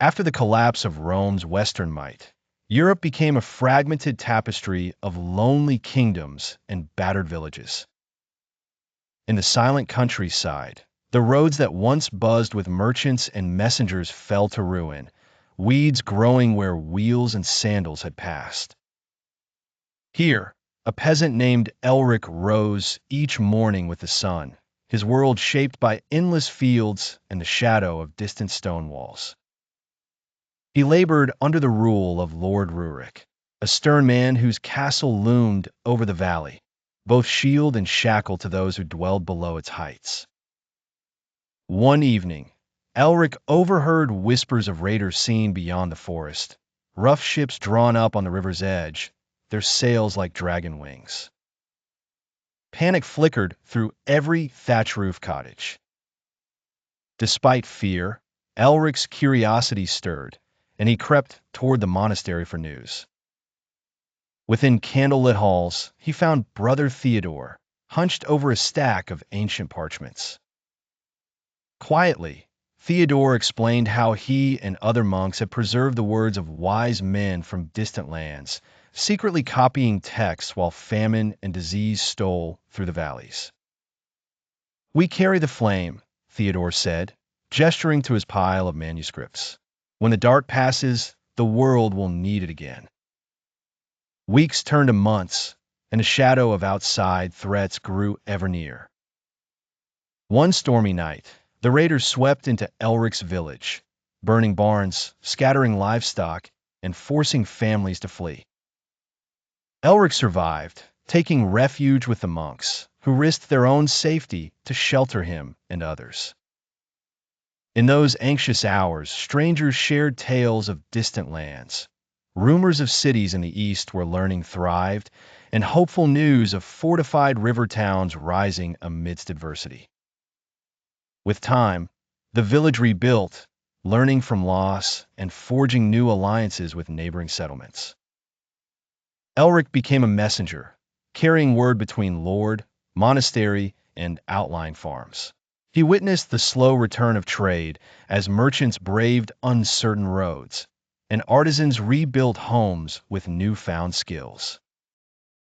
After the collapse of Rome's western might, Europe became a fragmented tapestry of lonely kingdoms and battered villages. In the silent countryside, the roads that once buzzed with merchants and messengers fell to ruin, weeds growing where wheels and sandals had passed. Here, a peasant named Elric rose each morning with the sun, his world shaped by endless fields and the shadow of distant stone walls. He labored under the rule of Lord Rurik, a stern man whose castle loomed over the valley, both shield and shackle to those who dwelled below its heights. One evening, Elric overheard whispers of raiders seen beyond the forest, rough ships drawn up on the river's edge, their sails like dragon wings. Panic flickered through every thatch-roof cottage. Despite fear, Elric's curiosity stirred, and he crept toward the monastery for news. Within candlelit halls, he found Brother Theodore, hunched over a stack of ancient parchments. Quietly, Theodore explained how he and other monks had preserved the words of wise men from distant lands, secretly copying texts while famine and disease stole through the valleys. "We carry the flame," Theodore said, gesturing to his pile of manuscripts. "When the dark passes, the world will need it again." Weeks turned to months, and the shadow of outside threats grew ever near. One stormy night, the raiders swept into Elric's village, burning barns, scattering livestock, and forcing families to flee. Elric survived, taking refuge with the monks, who risked their own safety to shelter him and others. In those anxious hours, strangers shared tales of distant lands. Rumors of cities in the east where learning thrived, and hopeful news of fortified river towns rising amidst adversity. With time, the village rebuilt, learning from loss and forging new alliances with neighboring settlements. Elric became a messenger, carrying word between lord, monastery, and outlying farms. He witnessed the slow return of trade as merchants braved uncertain roads, and artisans rebuilt homes with newfound skills.